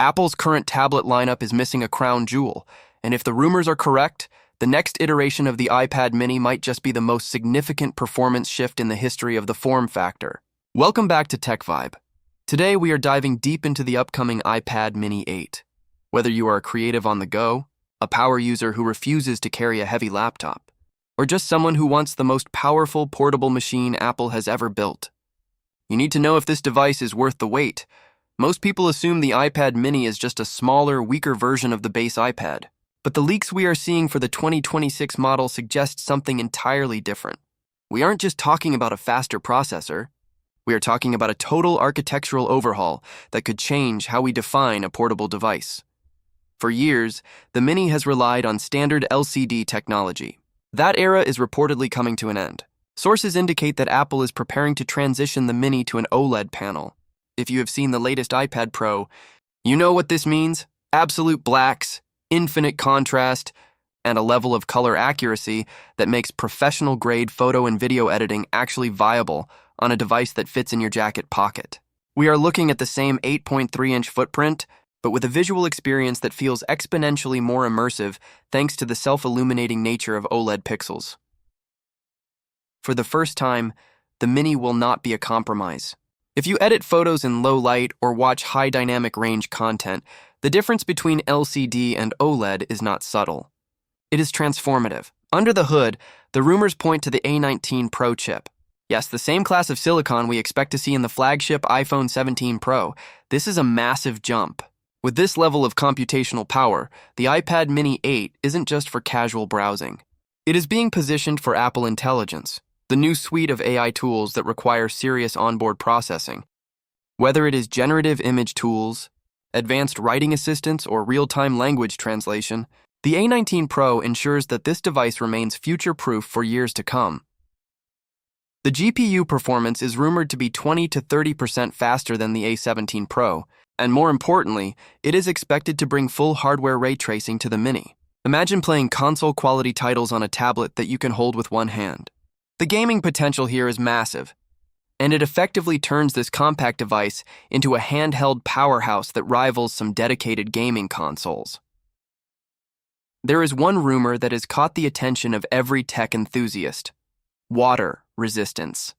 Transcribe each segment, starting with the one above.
Apple's current tablet lineup is missing a crown jewel, and if the rumors are correct, the next iteration of the iPad mini might just be the most significant performance shift in the history of the form factor. Welcome back to TechVibe. Today we are diving deep into the upcoming iPad mini 8. Whether you are a creative on the go, a power user who refuses to carry a heavy laptop, or just someone who wants the most powerful portable machine Apple has ever built, you need to know if this device is worth the wait. Most people assume the iPad mini is just a smaller, weaker version of the base iPad. But the leaks we are seeing for the 2026 model suggest something entirely different. We aren't just talking about a faster processor. We are talking about a total architectural overhaul that could change how we define a portable device. For years, the Mini has relied on standard LCD technology. That era is reportedly coming to an end. Sources indicate that Apple is preparing to transition the Mini to an OLED panel. If you have seen the latest iPad Pro, you know what this means: absolute blacks, infinite contrast, and a level of color accuracy that makes professional-grade photo and video editing actually viable on a device that fits in your jacket pocket. We are looking at the same 8.3-inch footprint, but with a visual experience that feels exponentially more immersive thanks to the self-illuminating nature of OLED pixels. For the first time, the Mini will not be a compromise. If you edit photos in low light or watch high dynamic range content, the difference between LCD and OLED is not subtle. It is transformative. Under the hood, the rumors point to the A19 Pro chip. Yes, the same class of silicon we expect to see in the flagship iPhone 17 Pro. This is a massive jump. With this level of computational power, the iPad mini 8 isn't just for casual browsing. It is being positioned for Apple Intelligence, the new suite of AI tools that require serious onboard processing. Whether it is generative image tools, advanced writing assistance, or real-time language translation, the A19 Pro ensures that this device remains future-proof for years to come. The GPU performance is rumored to be 20 to 30% faster than the A17 Pro, and more importantly, it is expected to bring full hardware ray tracing to the Mini. Imagine playing console-quality titles on a tablet that you can hold with one hand. The gaming potential here is massive, and it effectively turns this compact device into a handheld powerhouse that rivals some dedicated gaming consoles. There is one rumor that has caught the attention of every tech enthusiast: water resistance.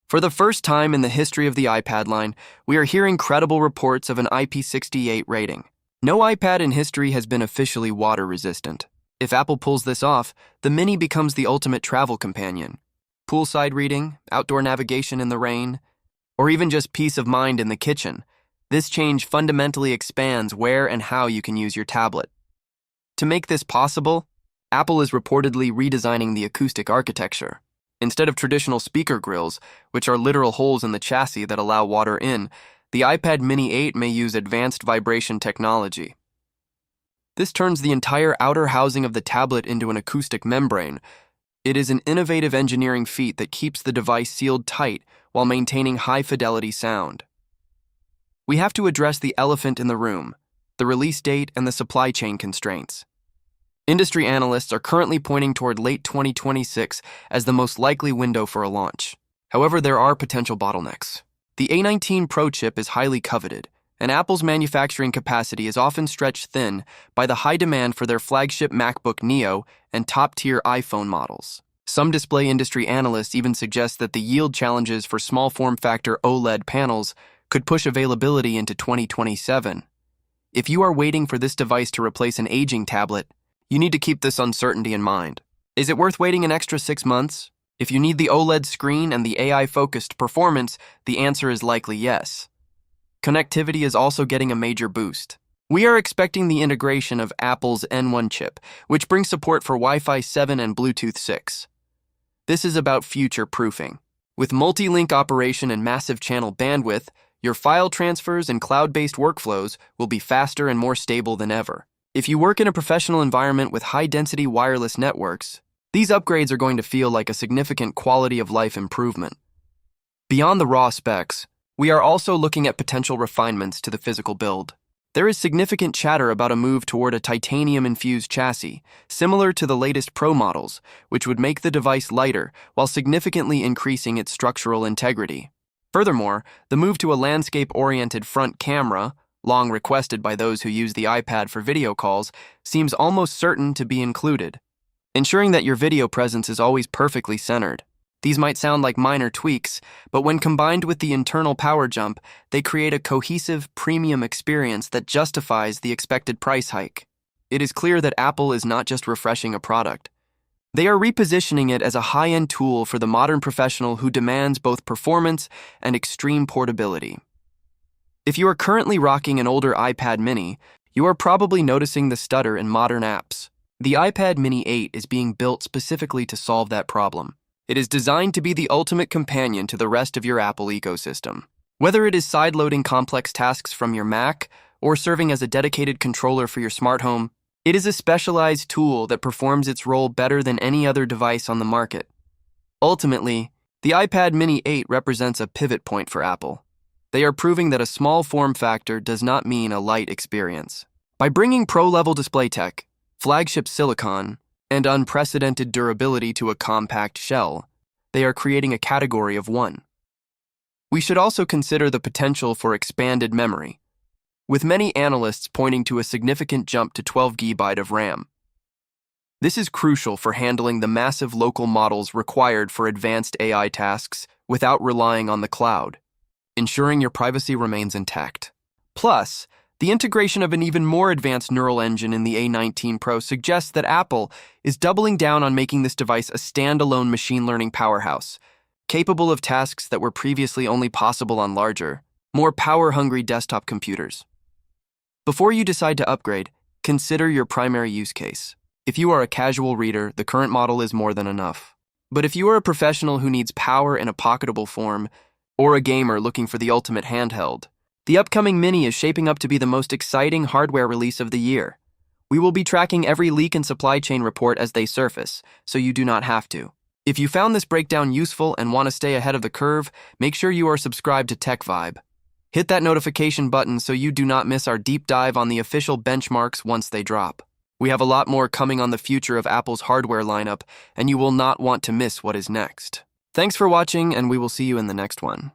For the first time in the history of the iPad line, we are hearing credible reports of an IP68 rating. No iPad in history has been officially water resistant. If Apple pulls this off, the Mini becomes the ultimate travel companion. Poolside reading, outdoor navigation in the rain, or even just peace of mind in the kitchen. This change fundamentally expands where and how you can use your tablet. To make this possible, Apple is reportedly redesigning the acoustic architecture. Instead of traditional speaker grills, which are literal holes in the chassis that allow water in, the iPad mini 8 may use advanced vibration technology. This turns the entire outer housing of the tablet into an acoustic membrane. It is an innovative engineering feat that keeps the device sealed tight while maintaining high-fidelity sound. We have to address the elephant in the room: the release date and the supply chain constraints. Industry analysts are currently pointing toward late 2026 as the most likely window for a launch. However, there are potential bottlenecks. The A19 Pro chip is highly coveted, and Apple's manufacturing capacity is often stretched thin by the high demand for their flagship MacBook Neo and top-tier iPhone models. Some display industry analysts even suggest that the yield challenges for small form-factor OLED panels could push availability into 2027. If you are waiting for this device to replace an aging tablet, you need to keep this uncertainty in mind. Is it worth waiting an extra 6 months? If you need the OLED screen and the AI-focused performance, the answer is likely yes. Connectivity is also getting a major boost. We are expecting the integration of Apple's N1 chip, which brings support for Wi-Fi 7 and Bluetooth 6. This is about future-proofing. With multi-link operation and massive channel bandwidth, your file transfers and cloud-based workflows will be faster and more stable than ever. If you work in a professional environment with high-density wireless networks, these upgrades are going to feel like a significant quality-of-life improvement. Beyond the raw specs, we are also looking at potential refinements to the physical build. There is significant chatter about a move toward a titanium-infused chassis, similar to the latest Pro models, which would make the device lighter while significantly increasing its structural integrity. Furthermore, the move to a landscape-oriented front camera, long requested by those who use the iPad for video calls, seems almost certain to be included, ensuring that your video presence is always perfectly centered. These might sound like minor tweaks, but when combined with the internal power jump, they create a cohesive, premium experience that justifies the expected price hike. It is clear that Apple is not just refreshing a product. They are repositioning it as a high-end tool for the modern professional who demands both performance and extreme portability. If you are currently rocking an older iPad mini, you are probably noticing the stutter in modern apps. The iPad mini 8 is being built specifically to solve that problem. It is designed to be the ultimate companion to the rest of your Apple ecosystem. Whether it is side-loading complex tasks from your Mac or serving as a dedicated controller for your smart home, it is a specialized tool that performs its role better than any other device on the market. Ultimately, the iPad mini 8 represents a pivot point for Apple. They are proving that a small form factor does not mean a light experience. By bringing pro-level display tech, flagship silicon, and unprecedented durability to a compact shell, they are creating a category of one. We should also consider the potential for expanded memory, with many analysts pointing to a significant jump to 12 GB of RAM. This is crucial for handling the massive local models required for advanced AI tasks without relying on the cloud, ensuring your privacy remains intact. Plus, the integration of an even more advanced neural engine in the A19 Pro suggests that Apple is doubling down on making this device a standalone machine learning powerhouse, capable of tasks that were previously only possible on larger, more power-hungry desktop computers. Before you decide to upgrade, consider your primary use case. If you are a casual reader, the current model is more than enough. But if you are a professional who needs power in a pocketable form, or a gamer looking for the ultimate handheld, the upcoming Mini is shaping up to be the most exciting hardware release of the year. We will be tracking every leak and supply chain report as they surface, so you do not have to. If you found this breakdown useful and want to stay ahead of the curve, make sure you are subscribed to TechVibe. Hit that notification button so you do not miss our deep dive on the official benchmarks once they drop. We have a lot more coming on the future of Apple's hardware lineup, and you will not want to miss what is next. Thanks for watching, and we will see you in the next one.